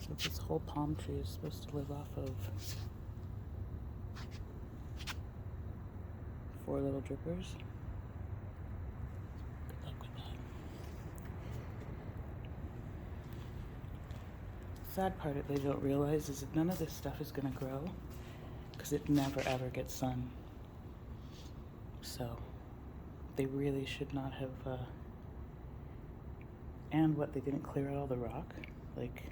But this whole palm tree is supposed to live off of 4 little drippers. Good luck with that. The sad part that they don't realize is that none of this stuff is going to grow because it never ever gets sun. So they really should not have, and what, they didn't clear out all the rock? Like,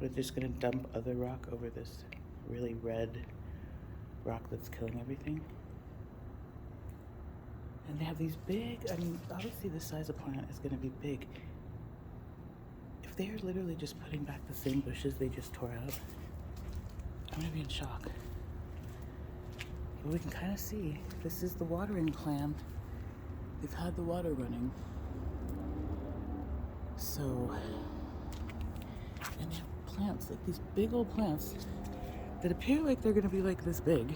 we're just gonna dump other rock over this really red rock that's killing everything? And they have these big, I mean, obviously the size of plant is gonna be big. If they are literally just putting back the same bushes they just tore out, I'm gonna be in shock. But we can kind of see, this is the watering plan. They've had the water running. So, and they have plants, like these big old plants that appear like they're gonna be like this big.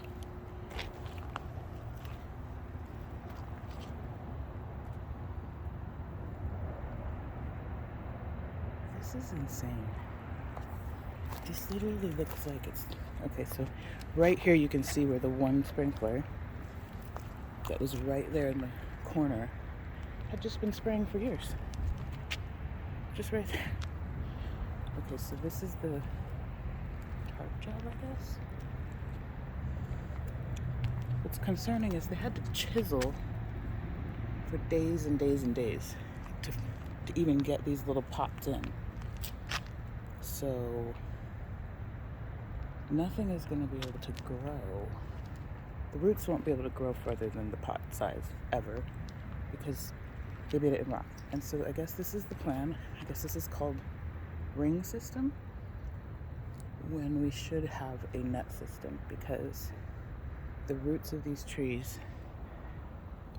This is insane. This literally looks like it's, okay, so right here you can see where the one sprinkler that was right there in the corner had just been spraying for years. Just right there. Okay, so this is the tarp job, I guess. What's concerning is they had to chisel for days and days and days to even get these little pots in. So nothing is going to be able to grow. The roots won't be able to grow further than the pot size ever because they made it in rock. And so I guess this is the plan. I guess this is called ring system, when we should have a net system because the roots of these trees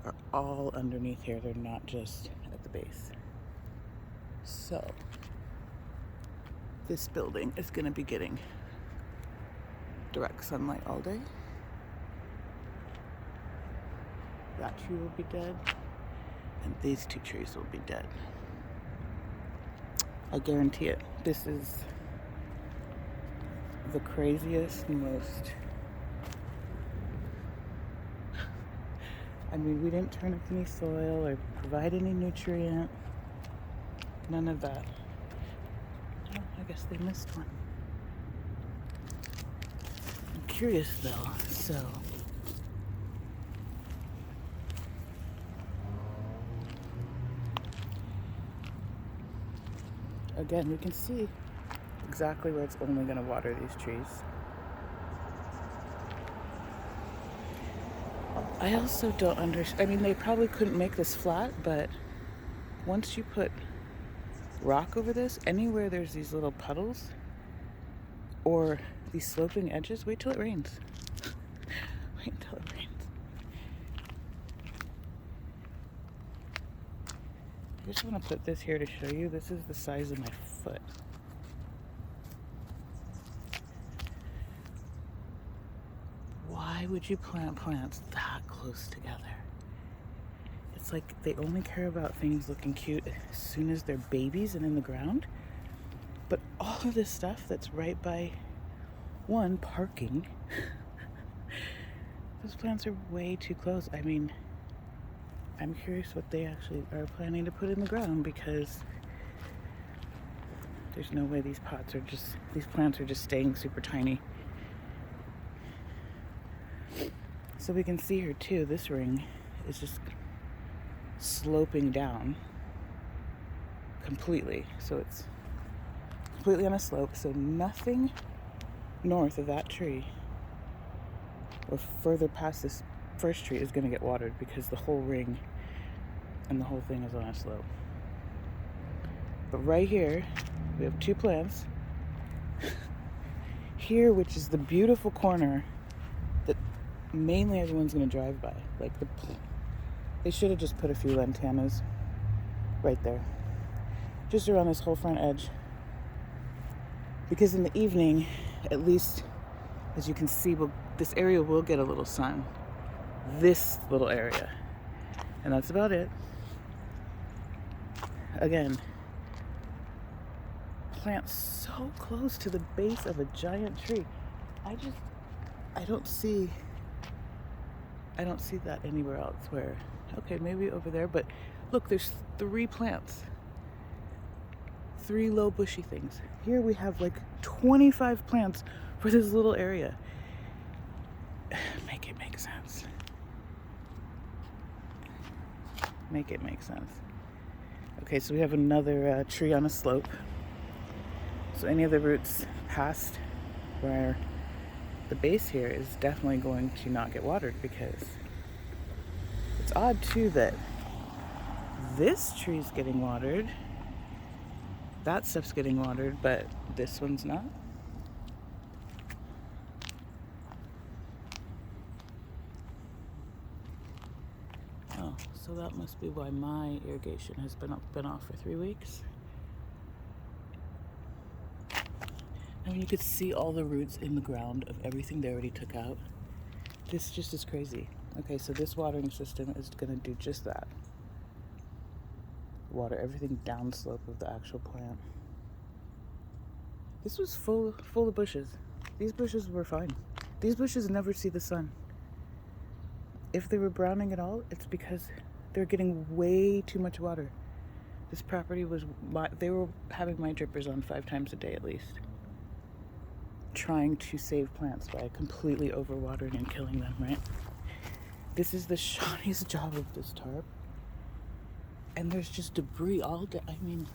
are all underneath here. They're not just at the base. So this building is going to be getting direct sunlight all day. That tree will be dead, and these 2 trees will be dead. I guarantee it. This is the craziest, most... I mean, we didn't turn up any soil or provide any nutrient. None of that. Oh, I guess they missed one. I'm curious though, so... Again, we can see exactly where it's only going to water these trees. I also don't understand. I mean, they probably couldn't make this flat, but once you put rock over this, anywhere there's these little puddles or these sloping edges, wait till it rains. Wait until it rains. I just want to put this here to show you. This is the size of my foot. Why would you plant plants that close together? It's like they only care about things looking cute as soon as they're babies and in the ground. But all of this stuff that's right by, one, parking. Those plants are way too close. I mean, I'm curious what they actually are planning to put in the ground because there's no way these plants are just staying super tiny. So we can see here too, this ring is just sloping down completely. So it's completely on a slope. So nothing north of that tree or further past this first tree is going to get watered because the whole ring and the whole thing is on a slope. But right here, we have 2 plants. Here, which is the beautiful corner that mainly everyone's going to drive by. Like, they should have just put a few lantanas right there. Just around this whole front edge. Because in the evening, at least, as you can see, this area will get a little sun. This little area. And that's about it. Again, plant so close to the base of a giant tree. I don't see that anywhere else where, okay, maybe over there, but look, there's 3 plants. 3 low bushy things. Here we have like 25 plants for this little area. Make it make sense. Make it make sense. Okay, so we have another tree on a slope. So any of the roots past where the base here is definitely going to not get watered, because it's odd too that this tree's getting watered, that stuff's getting watered, but this one's not. Oh, so that must be why my irrigation has been off for 3 weeks. I mean, you could see all the roots in the ground of everything they already took out. This just is crazy. Okay, so this watering system is gonna do just that. Water everything downslope of the actual plant. This was full of bushes. These bushes were fine. These bushes never see the sun. If they were browning at all, it's because they're getting way too much water. This property they were having my drippers on 5 times a day at least, trying to save plants by completely overwatering and killing them, right? This is the shoddiest job of this tarp. And there's just debris all day. I mean,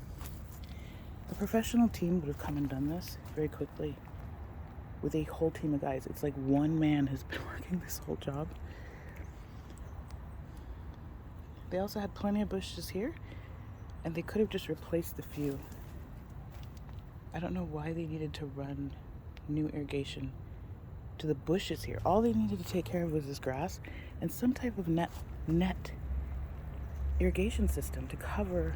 a professional team would have come and done this very quickly with a whole team of guys. It's like one man has been working this whole job. They also had plenty of bushes here, and they could have just replaced the few. I don't know why they needed to run new irrigation to the bushes here. All they needed to take care of was this grass and some type of net irrigation system to cover.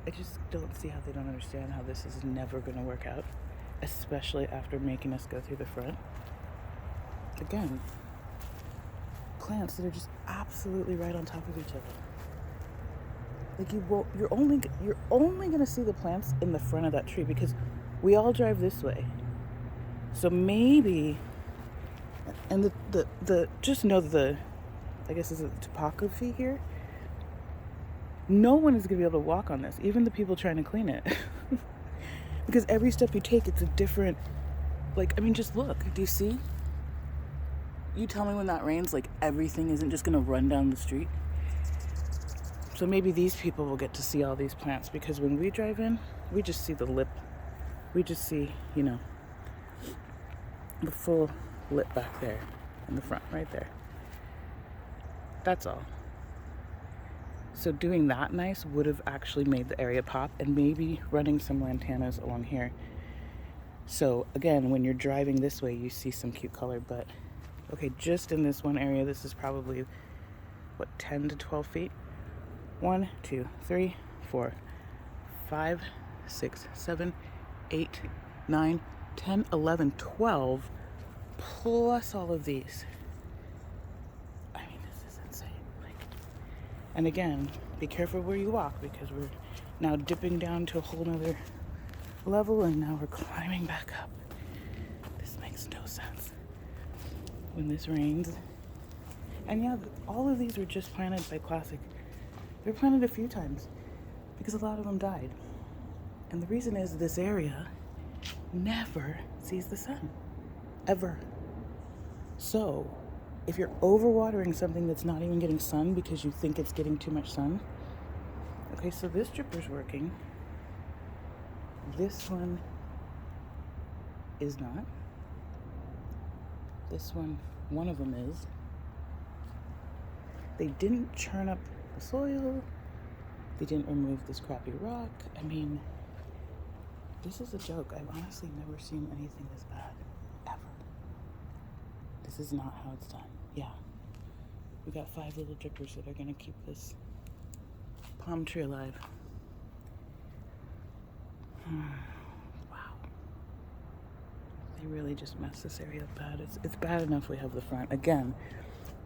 I just don't see how they don't understand how this is never going to work out, especially after making us go through the front. Again, plants that are just absolutely right on top of each other. Like you're only gonna see the plants in the front of that tree because we all drive this way. So maybe, and the just know the, I guess is the topography here. No one is gonna be able to walk on this, even the people trying to clean it, because every step you take, it's a different. Like, I mean, just look. Do you see? You tell me when that rains, like everything isn't just gonna run down the street. So maybe these people will get to see all these plants, because when we drive in, we just see the lip. We just see, the full lip back there in the front, right there. That's all. So doing that nice would have actually made the area pop, and maybe running some lantanas along here. So again, when you're driving this way, you see some cute color, but okay, just in this one area, this is probably, 10 to 12 feet? 1, 2, 3, 4, 5, 6, 7, 8, 9, 10, 11, 12, plus all of these. I mean, this is insane. And again, be careful where you walk, because we're now dipping down to a whole nother level, and now we're climbing back up. This makes no sense. When this rains. And yeah, all of these were just planted by Classic. They were planted a few times because a lot of them died. And the reason is this area never sees the sun. Ever. So, if you're overwatering something that's not even getting sun because you think it's getting too much sun. Okay, so this dripper's working. This one is not. This one of them is. They didn't churn up the soil. They didn't remove this crappy rock. I mean, this is a joke. I've honestly never seen anything this bad, ever. This is not how it's done. Yeah. We got 5 little drippers that are gonna keep this palm tree alive. Wow. They really just messed this area up bad. It's bad enough we have the front. Again,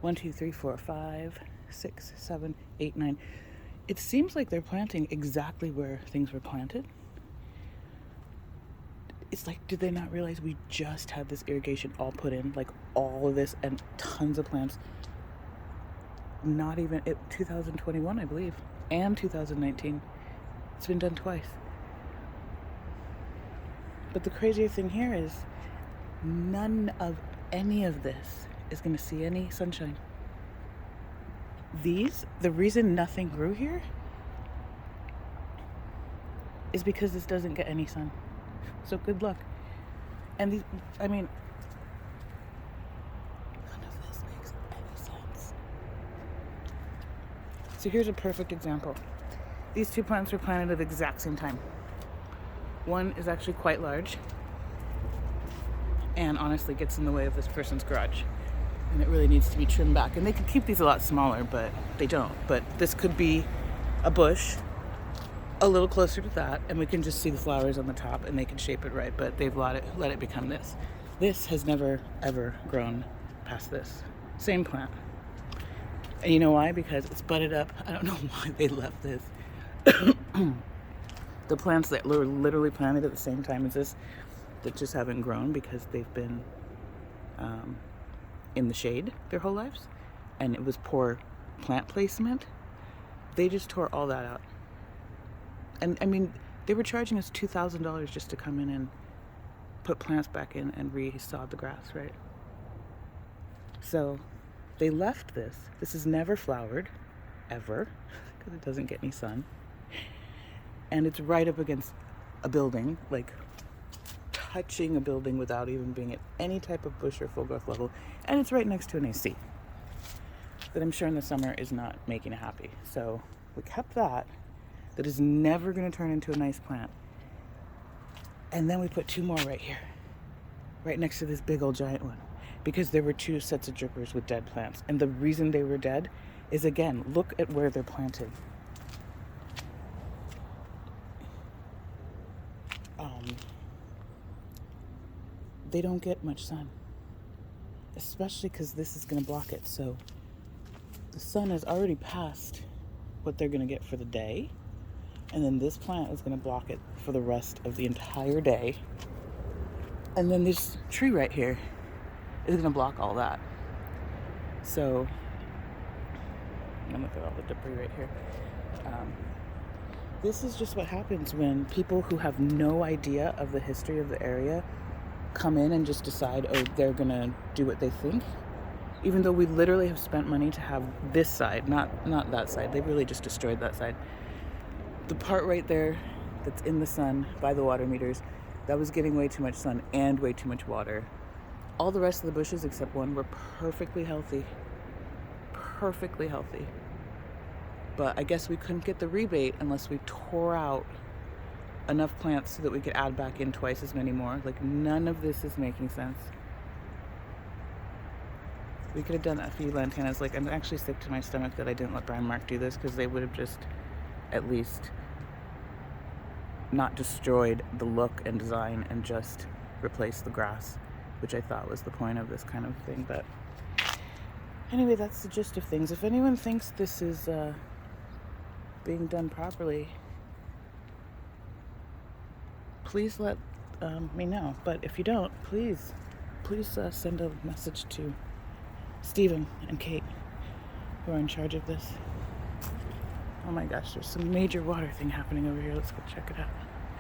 1, 2, 3, 4, 5, 6, 7, 8, 9. it seems like they're planting exactly where things were planted. It's like, did they not realize we just had this irrigation all put in, like all of this and tons of plants? Not even 2021, I believe, and 2019. It's been done twice. But the crazier thing here is none of any of this is going to see any sunshine. The reason nothing grew here is because this doesn't get any sun. So good luck. And none of this makes any sense. So here's a perfect example. These two plants were planted at the exact same time. One is actually quite large and honestly gets in the way of this person's garage. And it really needs to be trimmed back. And they could keep these a lot smaller, but they don't. But this could be a bush a little closer to that, and we can just see the flowers on the top, and they can shape it right, but they've let it become this. This has never, ever grown past this. Same plant. And you know why? Because it's budded up. I don't know why they left this. The plants that were literally planted at the same time as this, that just haven't grown because they've been in the shade their whole lives, and it was poor plant placement. They just tore all that out. And they were charging us $2,000 just to come in and put plants back in and re-sod the grass, right? So they left this. This is never flowered, ever, because it doesn't get any sun. And it's right up against a building, like touching a building without even being at any type of bush or full growth level. And it's right next to an AC that I'm sure in the summer is not making it happy. So we kept that is never going to turn into a nice plant. And then we put two more right here, right next to this big old giant one, because there were two sets of drippers with dead plants. And the reason they were dead is, again, look at where they're planted. They don't get much sun, especially because this is going to block it. So the sun has already passed what they're going to get for the day. And then this plant is going to block it for the rest of the entire day. And then this tree right here is going to block all that. So, and look at all the debris right here. This is just what happens when people who have no idea of the history of the area come in and just decide, oh, they're going to do what they think. Even though we literally have spent money to have this side, not that side. They really just destroyed that side. The part right there that's in the sun by the water meters, that was getting way too much sun and way too much water. All the rest of the bushes except one were perfectly healthy. Perfectly healthy. But I guess we couldn't get the rebate unless we tore out enough plants so that we could add back in twice as many more. Like, none of this is making sense. We could have done a few lantanas. Like, I'm actually sick to my stomach that I didn't let Brian Mark do this, because they would have just at least not destroyed the look and design and just replaced the grass, which I thought was the point of this kind of thing. But anyway, that's the gist of things. If anyone thinks this is being done properly, please let me know. But if you don't, please send a message to Stephen and Kate, who are in charge of this. Oh my gosh, there's some major water thing happening over here. Let's go check it out.